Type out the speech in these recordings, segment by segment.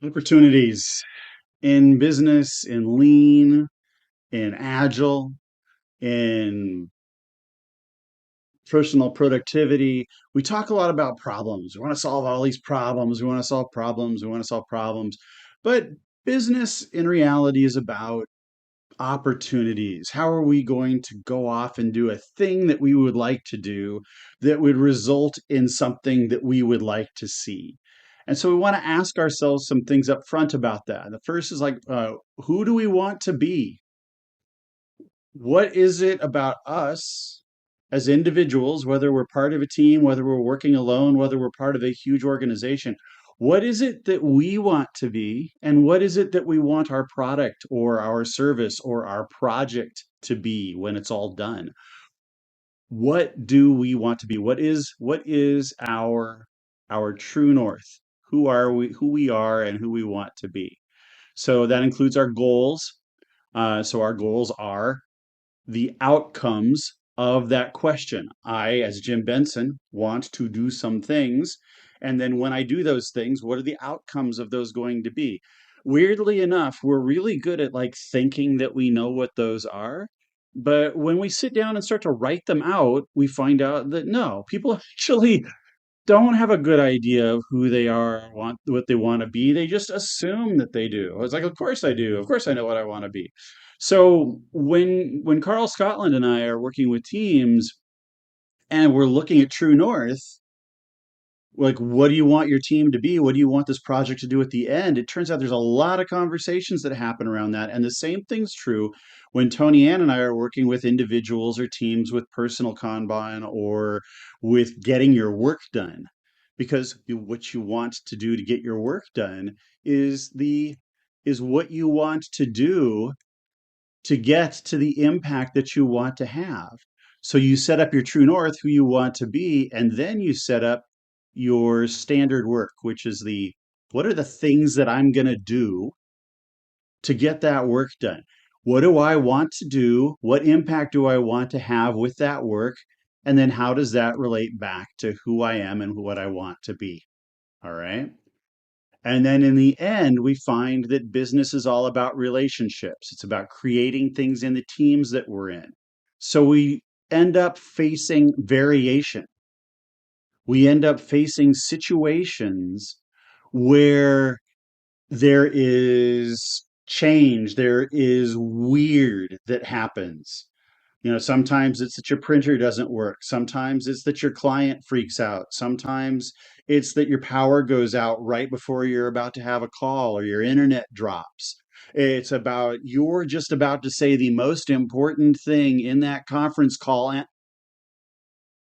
Opportunities in business, in lean, in agile, in personal productivity. We talk a lot about problems. We want to solve all these problems. We want to solve problems. We want to solve problems. But business in reality is about opportunities. How are we going to go off and do a thing that we would like to do that would result in something that we would like to see? And so we want to ask ourselves some things up front about that. The first is like, who do we want to be? What is it about us as individuals, whether we're part of a team, whether we're working alone, whether we're part of a huge organization? What is it that we want to be? And what is it that we want our product or our service or our project to be when it's all done? What do we want to be? What is our true north? Who are we, who we are, and who we want to be? So that includes our goals. So our goals are the outcomes of that question. I, as Jim Benson, want to do some things. And then when I do those things, what are the outcomes of those going to be? Weirdly enough, we're really good at like thinking that we know what those are. But when we sit down and start to write them out, we find out that no, people actually don't have a good idea of who they are, want what they want to be. They just assume that they do. It's like, of course I do. Of course I know what I want to be. So when Carl Scotland and I are working with teams and we're looking at True North, like what do you want your team to be? What do you want this project to do at the end? It turns out there's a lot of conversations that happen around that. And the same thing's true when Tony Ann and I are working with individuals or teams with personal Kanban or with getting your work done. Because what you want to do to get your work done is what you want to do to get to the impact that you want to have. So you set up your true north, who you want to be, and then you set up your standard work, which is the what are the things that I'm going to do to get that work done? What do I want to do? What impact do I want to have with that work? And then how does that relate back to who I am and what I want to be? All right. And then in the end, we find that business is all about relationships. It's about creating things in the teams that we're in. So we end up facing variation. We end up facing situations where there is change, there is weird that happens. Sometimes it's that your printer doesn't work. Sometimes it's that your client freaks out. Sometimes it's that your power goes out right before you're about to have a call or your internet drops. It's about you're just about to say the most important thing in that conference call and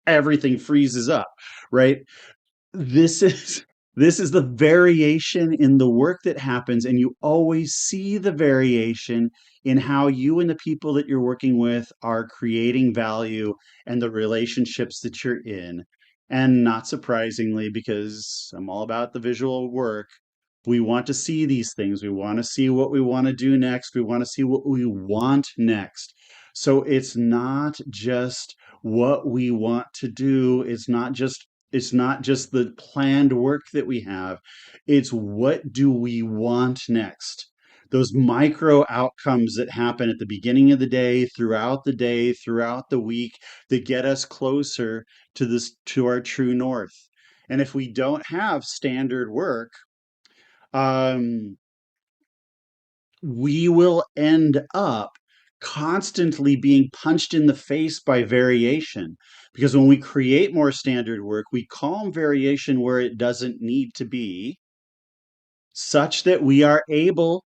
everything freezes up, right? This is this is the variation in the work that happens, and you always see the variation in how you and the people that you're working with are creating value and the relationships that you're in. And not surprisingly, because I'm all about the visual work, we want to see these things. We want to see what we want to do next. We want to see what we want next. So it's not just what we want to do. It's not just the planned work that we have. It's what do we want next? Those micro outcomes that happen at the beginning of the day, throughout the week, that get us closer to our true north. And if we don't have standard work, um, we will end up constantly being punched in the face by variation. Because when we create more standard work, we calm variation where it doesn't need to be, such that we are able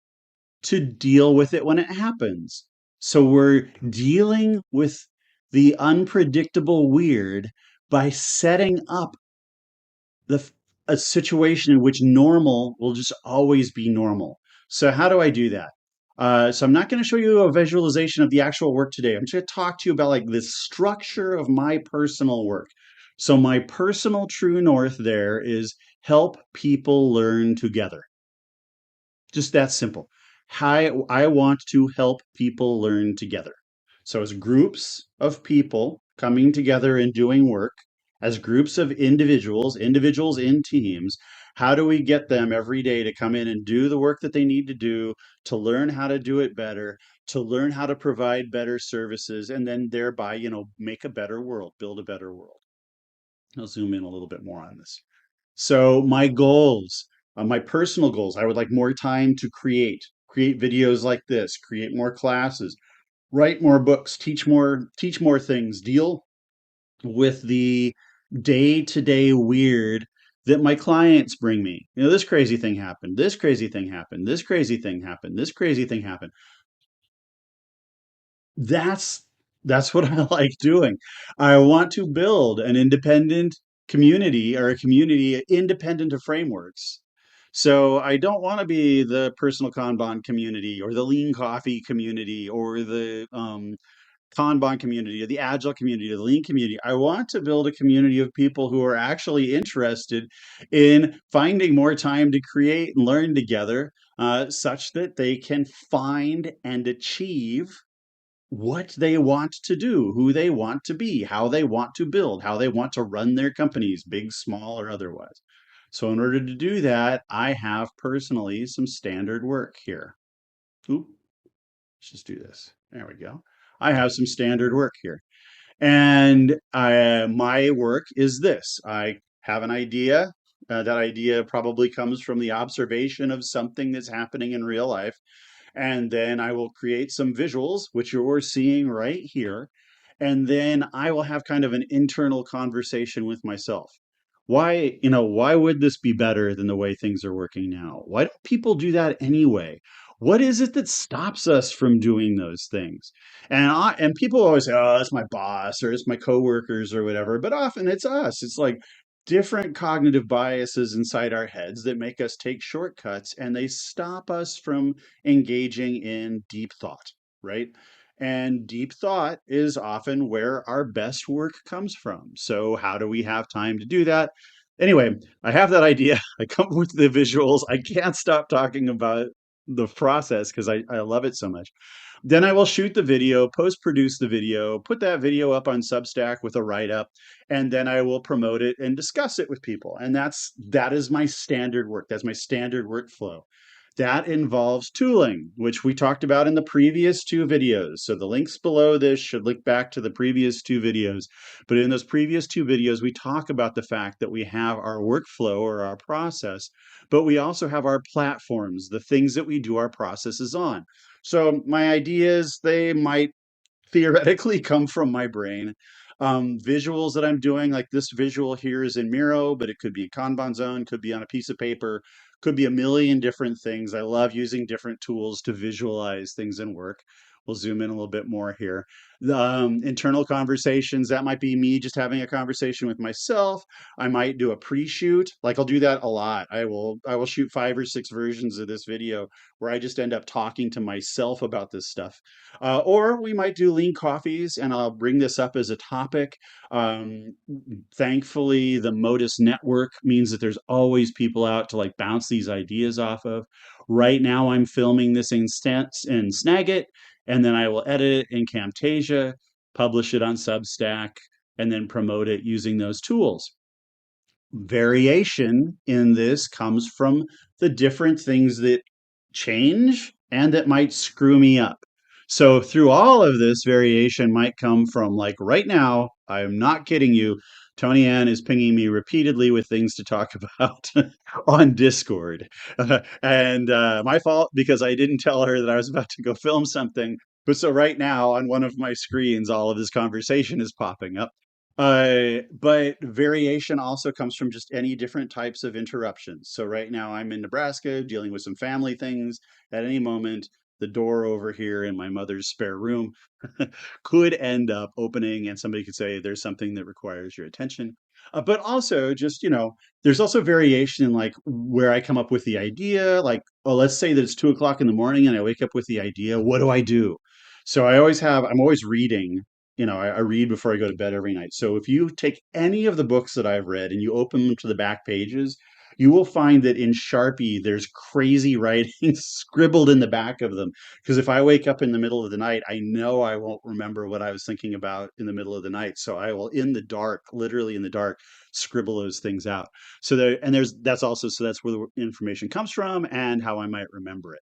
to deal with it when it happens. So we're dealing with the unpredictable weird by setting up the a situation in which normal will just always be normal. So how do I do that? So I'm not going to show you a visualization of the actual work today. I'm just going to talk to you about like the structure of my personal work. So my personal true north there is help people learn together. Just that simple. I want to help people learn together. So, as groups of people coming together and doing work, as groups of individuals, individuals in teams, how do we get them every day to come in and do the work that they need to do, to learn how to do it better, to learn how to provide better services, and then thereby, make a better world, build a better world? I'll zoom in a little bit more on this. So my goals, my personal goals, I would like more time to create videos like this, create more classes, write more books, teach more things, deal with the day-to-day weird that my clients bring me. This crazy thing happened, this crazy thing happened, this crazy thing happened, this crazy thing happened. That's that's what I like doing. I want to build an independent community, or a community independent of frameworks. So I don't want to be the personal Kanban community or the lean coffee community or the Kanban community or the agile community or the lean community. I want to build a community of people who are actually interested in finding more time to create and learn together, such that they can find and achieve what they want to do, who they want to be, how they want to build, how they want to run their companies, big, small, or otherwise. So, in order to do that, I have personally some standard work here. Oop, let's just do this. There we go. I have some standard work here. And my work is this: I have an idea. That idea probably comes from the observation of something that's happening in real life. And then I will create some visuals, which you're seeing right here. And then I will have kind of an internal conversation with myself. Why would this be better than the way things are working now? Why don't people do that anyway? What is it that stops us from doing those things? And people always say, "Oh, it's my boss or it's my coworkers or whatever," but often it's us. It's like different cognitive biases inside our heads that make us take shortcuts, and they stop us from engaging in deep thought, right? And deep thought is often where our best work comes from. So, how do we have time to do that? Anyway, I have that idea. I come up with the visuals. I can't stop talking about the process because I love it so much. Then I will shoot the video, post produce the video, put that video up on Substack with a write up, and then I will promote it and discuss it with people. And that is my standard work. That's my standard workflow. That involves tooling, which we talked about in the previous two videos. So the links below this should link back to the previous two videos. But in those previous two videos, we talk about the fact that we have our workflow or our process, but we also have our platforms, the things that we do our processes on. So my ideas, they might theoretically come from my brain. Visuals that I'm doing, like this visual here, is in Miro, but it could be in Kanban Zone, could be on a piece of paper, could be a million different things. I love using different tools to visualize things in work. We'll zoom in a little bit more here. The internal conversations, that might be me just having a conversation with myself. I might do a pre-shoot. Like I'll do that a lot. I will shoot 5 or 6 versions of this video where I just end up talking to myself about this stuff. Or we might do lean coffees, and I'll bring this up as a topic. Um, Thankfully, the Modus network means that there's always people out to like bounce these ideas off of. Right now, I'm filming this in Snagit, and then I will edit it in Camtasia, publish it on Substack, and then promote it using those tools. Variation in this comes from the different things that change and that might screw me up. So, through all of this, variation might come from, like, right now, I'm not kidding you. Tony Ann is pinging me repeatedly with things to talk about on Discord. And my fault, because I didn't tell her that I was about to go film something. But so right now on one of my screens, all of this conversation is popping up. But variation also comes from just any different types of interruptions. So right now I'm in Nebraska dealing with some family things. At any moment, the door over here in my mother's spare room could end up opening, and somebody could say there's something that requires your attention. But also, just, there's also variation in like where I come up with the idea. Like, oh, let's say that it's 2 o'clock in the morning and I wake up with the idea. What do I do? So I'm always reading. I read before I go to bed every night. So if you take any of the books that I've read and you open them to the back pages, you will find that in Sharpie, there's crazy writing scribbled in the back of them. Because if I wake up in the middle of the night, I know I won't remember what I was thinking about in the middle of the night. So I will, in the dark, literally in the dark, scribble those things out. So there, and that's also, so that's where the information comes from and how I might remember it.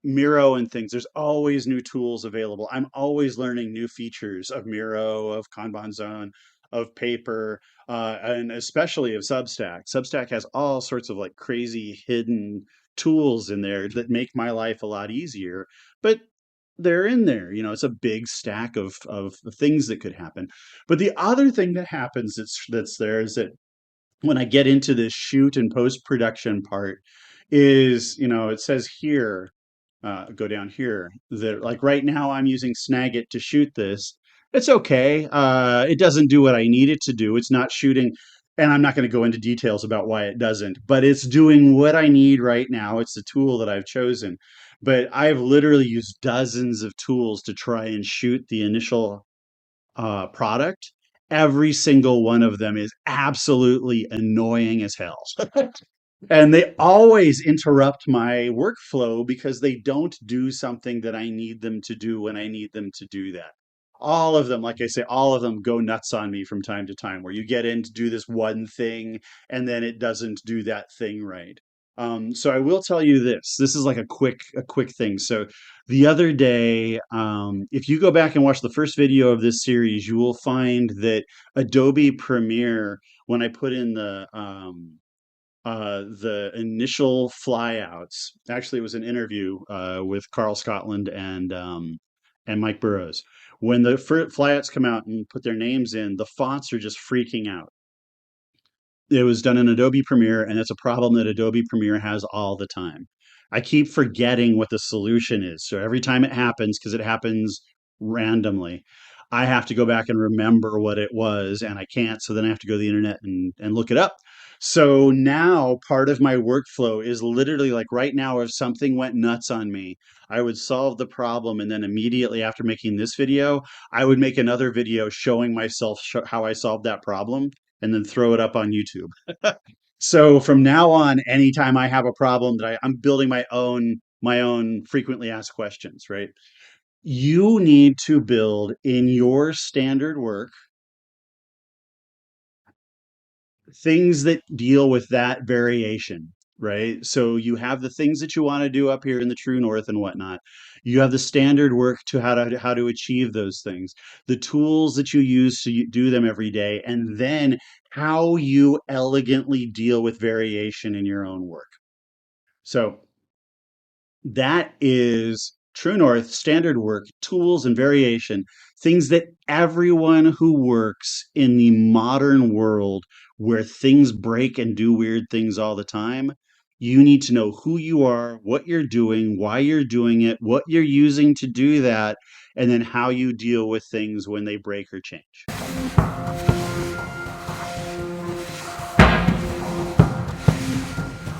Miro and things, there's always new tools available. I'm always learning new features of Miro, of Kanban Zone, of Paper, and especially of Substack. Substack has all sorts of like crazy hidden tools in there that make my life a lot easier, but they're in there. It's a big stack of things that could happen. But the other thing that happens that's there is that when I get into this shoot and post production part is, it says here, go down here, that like right now I'm using Snagit to shoot this. It's okay. It doesn't do what I need it to do. It's not shooting, and I'm not going to go into details about why it doesn't, but it's doing what I need right now. It's the tool that I've chosen. But I've literally used dozens of tools to try and shoot the initial product. Every single one of them is absolutely annoying as hell. And they always interrupt my workflow because they don't do something that I need them to do when I need them to do that. All of them, like I say, all of them go nuts on me from time to time, where you get in to do this one thing and then it doesn't do that thing right. So I will tell you this. This is like a quick thing. So the other day, if you go back and watch the first video of this series, you will find that Adobe Premiere, when I put in the initial flyouts. Actually, it was an interview with Carl Scotland and Mike Burrows. When the flyouts come out and put their names in, the fonts are just freaking out. It was done in Adobe Premiere, and it's a problem that Adobe Premiere has all the time. I keep forgetting what the solution is. So every time it happens, because it happens randomly, I have to go back and remember what it was, and I can't. So then I have to go to the internet and look it up. So now part of my workflow is literally like right now, if something went nuts on me, I would solve the problem. And then immediately after making this video, I would make another video showing myself how I solved that problem and then throw it up on YouTube. So from now on, anytime I have a problem that I'm building my own frequently asked questions, right? You need to build in your standard work things that deal with that variation, right? So you have the things that you want to do up here in the true north and whatnot. You have the standard work to how to achieve those things, the tools that you use to do them every day, and then how you elegantly deal with variation in your own work. So that is true north, standard work, tools, and variation, things that everyone who works in the modern world where things break and do weird things all the time, you need to know who you are, what you're doing, why you're doing it, what you're using to do that, and then how you deal with things when they break or change.